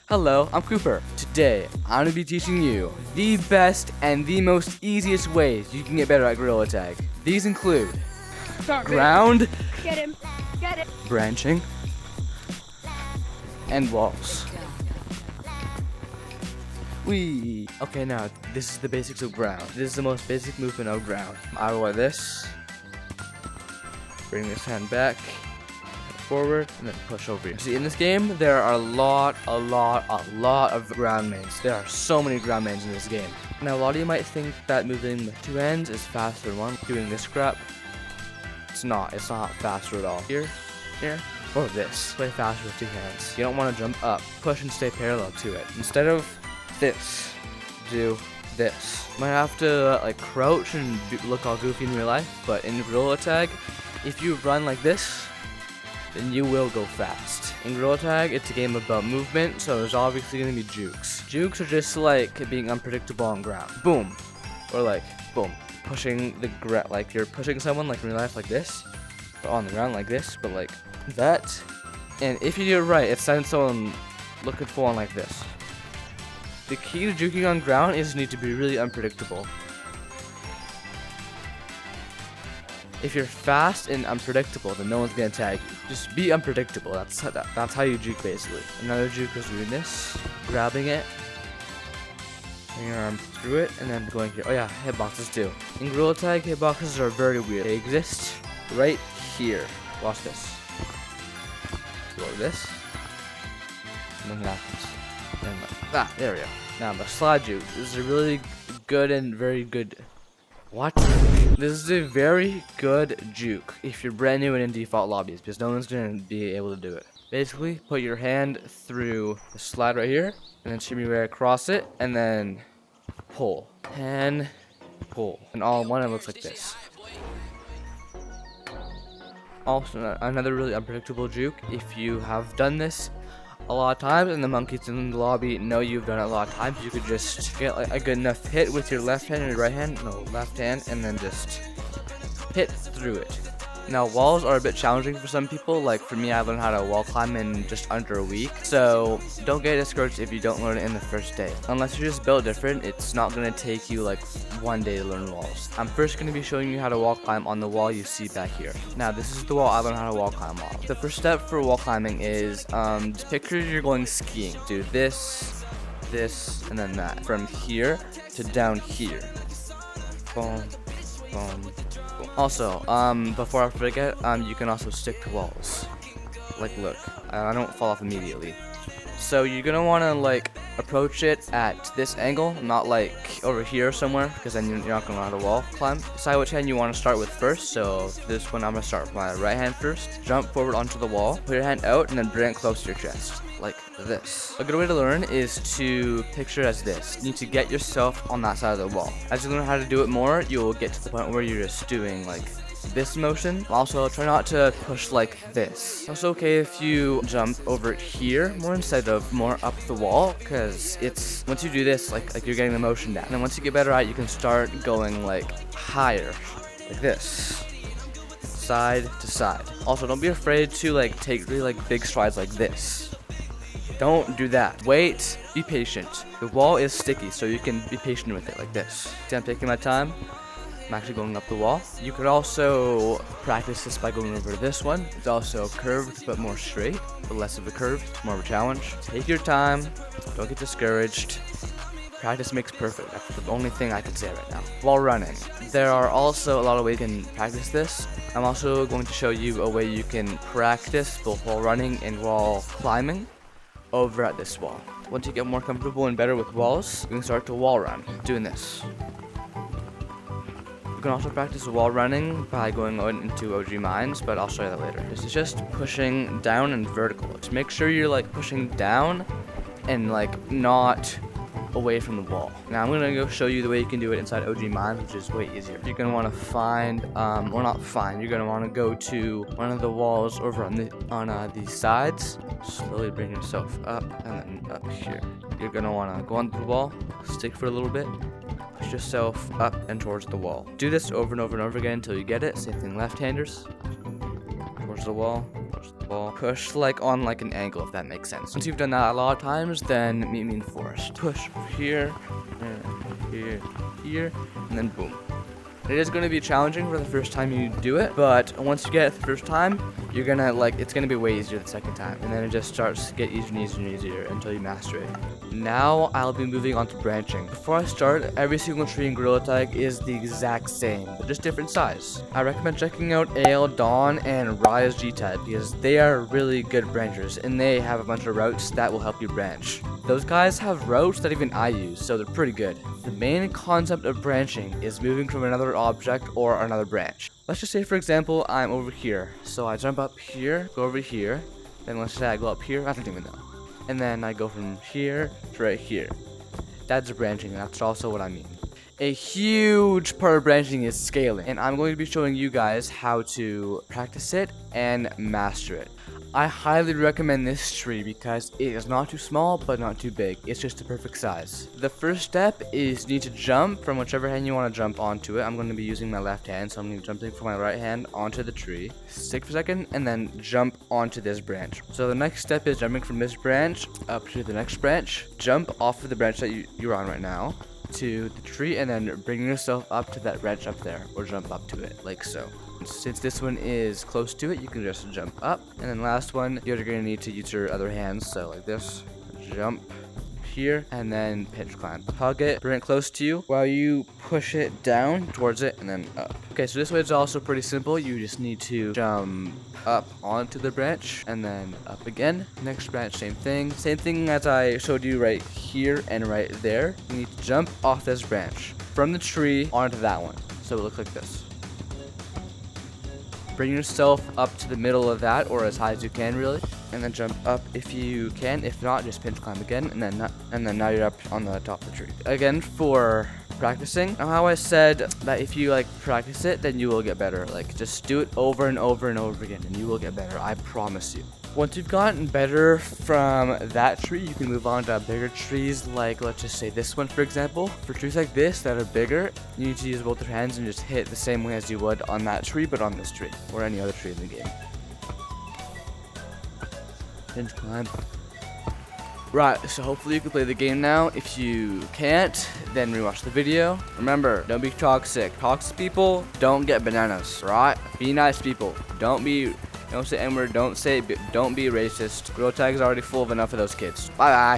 Hello, I'm Cooper. Today, I'm going to be teaching you the best and the most easiest ways you can get better at Gorilla Tag. These include ground, Get him. Get it. branching, and walls. Whee! Okay, now, this is the basics of ground. This is the most basic movement of ground. I will like this. Bring this hand back. Forward and then push over here. See, in this game there are a lot of ground mains. There are so many ground mains in this game. Now a lot of you might think that moving with two hands is faster than one. Doing this crap, it's not faster at all. Here, or this, way faster with two hands. You don't want to jump up, push and stay parallel to it. Instead of this, do this. You might have to like crouch and look all goofy in real life, but in Gorilla Tag, if you run like this, then you will go fast. In Gorilla Tag, it's a game about movement, so there's obviously going to be jukes. Jukes are just like being unpredictable on ground. Boom. Or like, boom. Pushing the ground, like you're pushing someone like in real life like this, but on the ground like this, but like that. And if you do it right, it sends someone looking for one like this. The key to juking on ground is you need to be really unpredictable. If you're fast and unpredictable, then no one's gonna tag you. Just be unpredictable. That's how you juke basically. Another juke is doing this, grabbing it, bringing your arm through it, and then going here. Oh yeah, hitboxes too. In Gorilla Tag, hitboxes are very weird. They exist right here. Watch this. Go like this, and then that happens. And like that. There we go. Now the slide juke. This is a really good and very good. What? This is a very good juke if you're brand new and in default lobbies, because no one's going to be able to do it. Basically, put your hand through the slide right here, and then shimmy right across it, and then pull. And pull. And all in one, it looks like this. Also, another really unpredictable juke, if you have done this a lot of times, and the monkeys in the lobby know you've done it a lot of times, you could just get like a good enough hit with your left hand and your right hand, left hand, and then just hit through it. Now walls are a bit challenging for some people. Like for me, I learned how to wall climb in just under a week, so don't get discouraged if you don't learn it in the first day. Unless you're just built different, it's not going to take you like one day to learn walls. I'm first going to be showing you how to wall climb on the wall you see back here. Now this is the wall I learned how to wall climb on. The first step for wall climbing is just picture you're going skiing. Do this, and then that. From here to down here. Boom, boom. Also, before I forget, you can also stick to walls. Like, look, I don't fall off immediately. So you're gonna wanna like approach it at this angle, not like over here somewhere, because then you're not gonna know how to wall climb. Decide which hand you want to start with first. So for this one, I'm gonna start with my right hand first. Jump forward onto the wall, put your hand out, and then bring it close to your chest. Like this. A good way to learn is to picture it as this. You need to get yourself on that side of the wall. As you learn how to do it more, you'll get to the point where you're just doing like this motion. Also, try not to push like this. It's okay if you jump over here more instead of more up the wall, because it's once you do this, like you're getting the motion down. And then once you get better at it, you can start going like higher, like this. Side to side. Also, don't be afraid to like take really like big strides like this. Don't do that. Wait, be patient. The wall is sticky, so you can be patient with it like this. See, I'm taking my time. I'm actually going up the wall. You could also practice this by going over this one. It's also curved, but more straight, but less of a curve. It's more of a challenge. Take your time. Don't get discouraged. Practice makes perfect. That's the only thing I can say right now. While running, there are also a lot of ways you can practice this. I'm also going to show you a way you can practice both while running and while climbing over at this wall. Once you get more comfortable and better with walls, you can start to wall run, doing this. You can also practice wall running by going into OG mines, but I'll show you that later. This is just pushing down and vertical. Just make sure you're like pushing down and like not away from the wall. Now I'm gonna go show you the way you can do it inside OG mines, which is way easier. You're gonna want to find, or not find, you're gonna want to go to one of the walls over on these sides. Slowly bring yourself up and then up here. You're gonna want to go onto the wall, stick for a little bit, push yourself up and towards the wall. Do this over and over and over again until you get it. Same thing left-handers. Towards the wall, towards the ball. Push like on like an angle, if that makes sense. Once you've done that a lot of times, then meet me in the forest. Push over here, and here, and then boom. It is going to be challenging for the first time you do it, but once you get it the first time, you're gonna it's gonna be way easier the second time, and then it just starts to get easier and easier and easier until you master it. Now I'll be moving on to branching. Before I start, every single tree in Gorilla Tag is the exact same, but just different size. I recommend checking out Ale, Dawn, and Rise G-Tag because they are really good branchers, and they have a bunch of routes that will help you branch. Those guys have routes that even I use, so they're pretty good. The main concept of branching is moving from another object or another branch. Let's just say, for example, I'm over here. So I jump up here, go over here, then let's say I go up here, I don't even know. And then I go from here to right here. That's branching, and that's also what I mean. A huge part of branching is scaling, and I'm going to be showing you guys how to practice it and master it. I highly recommend this tree because it is not too small but not too big. It's just the perfect size. The first step is you need to jump from whichever hand you want to jump onto it. I'm going to be using my left hand, so I'm going to be jumping from my right hand onto the tree. Stick for a second and then jump onto this branch. So the next step is jumping from this branch up to the next branch. Jump off of the branch that you're on right now to the tree, and then bring yourself up to that branch up there, or jump up to it like so. Since this one is close to it, you can just jump up. And then last one, you're going to need to use your other hand, so like this, jump here, and then pinch climb. Hug it, bring it close to you while you push it down towards it, and then up. Okay, so this way is also pretty simple. You just need to jump up onto the branch and then up again. Next branch, same thing as I showed you right here and right there. You need to jump off this branch from the tree onto that one, so it looks like this. Bring yourself up to the middle of that, or as high as you can, really, and then jump up if you can. If not, just pinch climb again, and then now you're up on the top of the tree. Again, for practicing, now how I said that if you practice it, then you will get better. Just do it over and over and over again, and you will get better. I promise you. Once you've gotten better from that tree, you can move on to bigger trees, let's just say this one, for example. For trees like this that are bigger, you need to use both your hands and just hit the same way as you would on that tree, but on this tree, or any other tree in the game. Pinch climb. Right, so hopefully you can play the game now. If you can't, then rewatch the video. Remember, don't be toxic. Toxic people don't get bananas, right? Be nice people. Don't say N-word, don't be racist. Gorilla Tag is already full of enough of those kids. Bye bye.